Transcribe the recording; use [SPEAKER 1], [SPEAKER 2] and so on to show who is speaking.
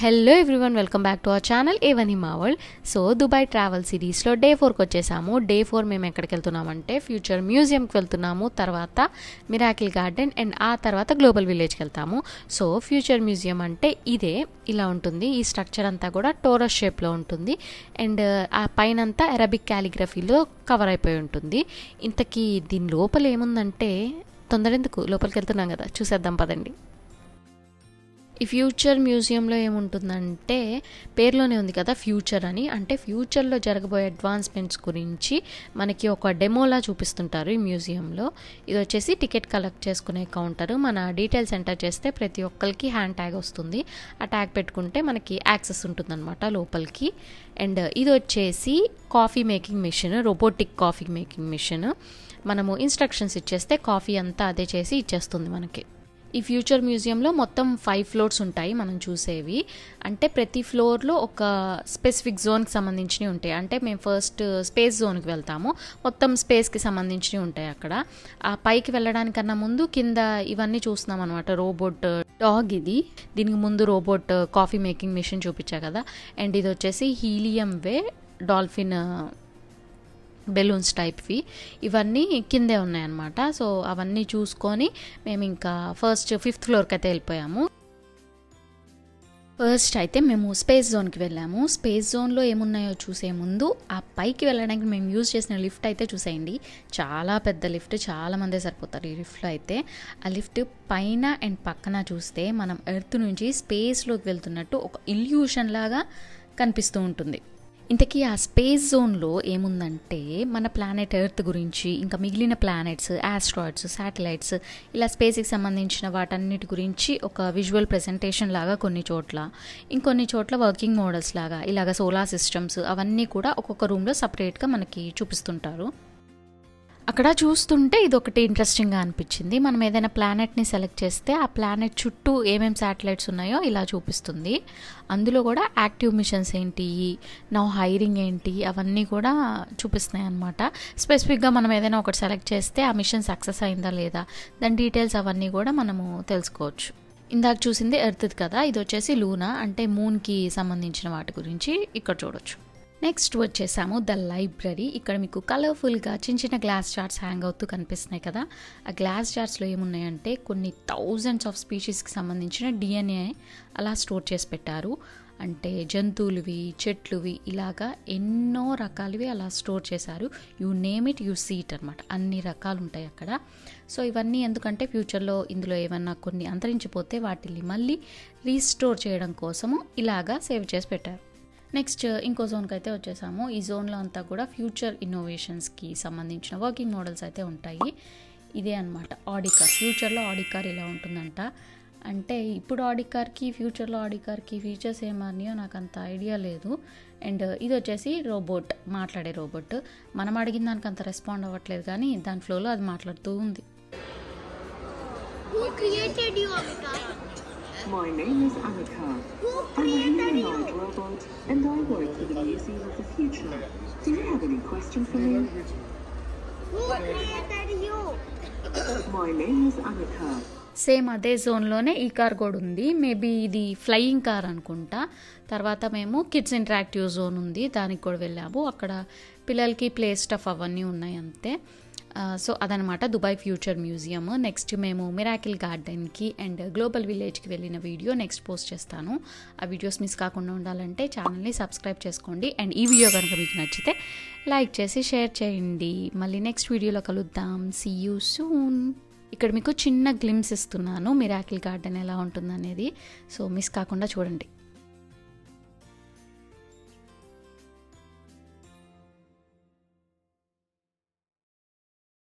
[SPEAKER 1] Hello everyone, welcome back to our channel ఏవని మా world. So Dubai travel సిరీస్లో day 4కి వచ్చేసాము. డే 4 మేము ఎక్కడికి వెళ్తున్నామంటే ఫ్యూచర్ మ్యూజియంకి వెళ్తున్నాము, తర్వాత మిరాకిల్ గార్డెన్ అండ్ ఆ తర్వాత గ్లోబల్ విలేజ్కి వెళ్తాము. సో ఫ్యూచర్ మ్యూజియం అంటే ఇదే, ఇలా ఉంటుంది. ఈ స్ట్రక్చర్ అంతా కూడా టోరస్ షేప్లో ఉంటుంది అండ్ ఆ పైనంతా అరబిక్ క్యాలిగ్రఫీలో కవర్ అయిపోయి ఉంటుంది. ఇంతకీ దీని లోపల ఏముందంటే తొందర ఎందుకు, లోపలికి వెళ్తున్నాం కదా, చూసేద్దాం పదండి. ఈ ఫ్యూచర్ మ్యూజియంలో ఏముంటుందంటే పేరులోనే ఉంది కదా ఫ్యూచర్ అని, అంటే ఫ్యూచర్లో జరగబోయే అడ్వాన్స్మెంట్స్ గురించి మనకి ఒక డెమోలా చూపిస్తుంటారు ఈ మ్యూజియంలో. ఇది వచ్చేసి టికెట్ కలెక్ట్ చేసుకునే కౌంటర్. మన డీటెయిల్స్ ఎంటర్ చేస్తే ప్రతి ఒక్కరికి హ్యాండ్ ట్యాగ్ వస్తుంది. ఆ ట్యాగ్ పెట్టుకుంటే మనకి యాక్సెస్ ఉంటుందన్నమాట లోపలికి. అండ్ ఇది వచ్చేసి coffee making machine, robotic coffee making machine. మనము ఇన్స్ట్రక్షన్స్ ఇచ్చేస్తే కాఫీ అంతా అదే చేసి ఇచ్చేస్తుంది మనకి. ఈ ఫ్యూచర్ మ్యూజియంలో మొత్తం 5 ఫ్లోర్స్ ఉంటాయి మనం చూసేవి. అంటే ప్రతి ఫ్లోర్లో ఒక స్పెసిఫిక్ జోన్కి సంబంధించినవి ఉంటాయి. అంటే మేము ఫస్ట్ స్పేస్ జోన్కి వెళ్తాము, మొత్తం స్పేస్కి సంబంధించినవి ఉంటాయి అక్కడ. ఆ పైకి వెళ్ళడానికన్నా ముందు కింద ఇవన్నీ చూస్తున్నాం అనమాట. రోబోట్ డాగ్ ఇది, దీనికి ముందు రోబోట్ కాఫీ మేకింగ్ మిషన్ చూపించా కదా. అండ్ ఇది వచ్చేసి హీలియం వే డాల్ఫిన్ బెలూన్స్ టైప్వి, ఇవన్నీ కిందే ఉన్నాయన్నమాట. సో అవన్నీ చూసుకొని మేము ఇంకా ఫస్ట్ 5th ఫ్లోర్కి అయితే వెళ్ళిపోయాము. ఫస్ట్ అయితే మేము స్పేస్ జోన్కి వెళ్ళాము. స్పేస్ జోన్లో ఏమున్నాయో చూసే ముందు ఆ పైకి వెళ్ళడానికి మేము యూజ్ చేసిన లిఫ్ట్ అయితే చూసేయండి. చాలా పెద్ద లిఫ్ట్, చాలామందే సరిపోతారు ఈ లిఫ్ట్లో అయితే. ఆ లిఫ్ట్ పైన అండ్ పక్కన చూస్తే మనం ఎర్త్ నుంచి స్పేస్లోకి వెళ్తున్నట్టు ఒక ఇల్యూషన్ లాగా కనిపిస్తూ ఉంటుంది. ఇంతకీ ఆ స్పేస్ జోన్లో ఏముందంటే మన ప్లానెట్ ఎర్త్ గురించి, ఇంకా మిగిలిన ప్లానెట్స్, ఆస్ట్రాయిడ్స్, శాటిలైట్స్, ఇలా స్పేస్కి సంబంధించిన వాటన్నిటి గురించి ఒక విజువల్ ప్రెజెంటేషన్ లాగా కొన్ని చోట్ల, ఇంకొన్ని చోట్ల వర్కింగ్ మోడల్స్ లాగా, ఇలాగ సోలార్ సిస్టమ్స్ అవన్నీ కూడా ఒక్కొక్క రూమ్లో సపరేట్గా మనకి చూపిస్తుంటారు. అక్కడ చూస్తుంటే ఇది ఒకటి ఇంట్రెస్టింగ్గా అనిపించింది. మనం ఏదైనా ప్లానెట్ని సెలెక్ట్ చేస్తే ఆ ప్లానెట్ చుట్టూ ఏమేమి శాటిలైట్స్ ఉన్నాయో ఇలా చూపిస్తుంది. అందులో కూడా యాక్టివ్ మిషన్స్ ఏంటి, నౌ హైరింగ్ ఏంటి, అవన్నీ కూడా చూపిస్తున్నాయి అన్నమాట. స్పెసిఫిక్గా మనం ఏదైనా ఒకటి సెలెక్ట్ చేస్తే ఆ మిషన్ సక్సెస్ అయిందా లేదా, దాని డీటెయిల్స్ అవన్నీ కూడా మనము తెలుసుకోవచ్చు. ఇందాక చూసింది ఎర్త్ కదా, ఇది వచ్చేసి లూనా, అంటే మూన్కి సంబంధించిన వాటి గురించి ఇక్కడ చూడొచ్చు. నెక్స్ట్ వచ్చేసాము ద లైబ్రరీ. ఇక్కడ మీకు కలర్ఫుల్గా చిన్న చిన్న గ్లాస్ జార్స్ హ్యాంగ్ అవుతూ కనిపిస్తున్నాయి కదా. ఆ గ్లాస్ జార్స్లో ఏమున్నాయంటే కొన్ని థౌజండ్స్ ఆఫ్ స్పీషీస్కి సంబంధించిన DNA అలా స్టోర్ చేసి పెట్టారు. అంటే జంతువులువి, చెట్లువి, ఇలాగా ఎన్నో రకాలవి అలా స్టోర్ చేశారు. You name it, you see it అనమాట. అన్ని రకాలు ఉంటాయి అక్కడ. సో ఇవన్నీ ఎందుకంటే ఫ్యూచర్లో ఇందులో ఏమన్నా కొన్ని అంతరించిపోతే వాటిని మళ్ళీ రీస్టోర్ చేయడం కోసము ఇలాగా సేవ్ చేసి పెట్టారు. నెక్స్ట్ ఇంకో జోన్కి అయితే వచ్చేసాము. ఈ జోన్లో అంతా కూడా ఫ్యూచర్ ఇన్నోవేషన్స్కి సంబంధించిన వర్కింగ్ మోడల్స్ అయితే ఉంటాయి. ఇదే అనమాట ఆడి కార్. ఫ్యూచర్లో ఆడి కార్ ఇలా ఉంటుందంట. అంటే ఇప్పుడు ఆడి కార్కి, ఫ్యూచర్లో ఆడి కార్కి ఫీచర్స్ ఏమన్నాయో నాకు అంత ఐడియా లేదు. అండ్ ఇది వచ్చేసి రోబోట్, మాట్లాడే రోబోట్. మనం అడిగిన దానికి అంత రెస్పాండ్ అవ్వట్లేదు, కానీ దాని ఫ్లోలో అది మాట్లాడుతూ ఉంది.
[SPEAKER 2] My name is Annika. I'm a humanoid robot and I work for the Museum of the Future. Do you have any questions for me?
[SPEAKER 3] Who created you?
[SPEAKER 2] My name is Annika.
[SPEAKER 1] Same అదే జోన్లోనే ఈ car కూడా ఉంది. Maybe ఇది flying car అనుకుంటా. తర్వాత మేము kids interactive zone ఉంది, దానికి కూడా వెళ్ళాము. అక్కడ పిల్లలకి ప్లే స్టఫ్ అవన్నీ ఉన్నాయి అంతే. సో అదనమాట దుబాయ్ ఫ్యూచర్ మ్యూజియం. నెక్స్ట్ మేము మిరాకిల్ గార్డెన్కి అండ్ గ్లోబల్ విలేజ్కి వెళ్ళిన వీడియో నెక్స్ట్ పోస్ట్ చేస్తాను. ఆ వీడియోస్ మిస్ కాకుండా ఉండాలంటే ఛానల్ని సబ్స్క్రైబ్ చేసుకోండి. అండ్ ఈ వీడియో కనుక మీకు నచ్చితే లైక్ చేసి షేర్ చేయండి. మళ్ళీ నెక్స్ట్ వీడియోలో కలుద్దాం. See you soon. ఇక్కడ మీకు చిన్న గ్లిమ్స్ ఇస్తున్నాను మిరాకిల్ గార్డెన్ ఎలా ఉంటుందనేది. సో మిస్ కాకుండా చూడండి.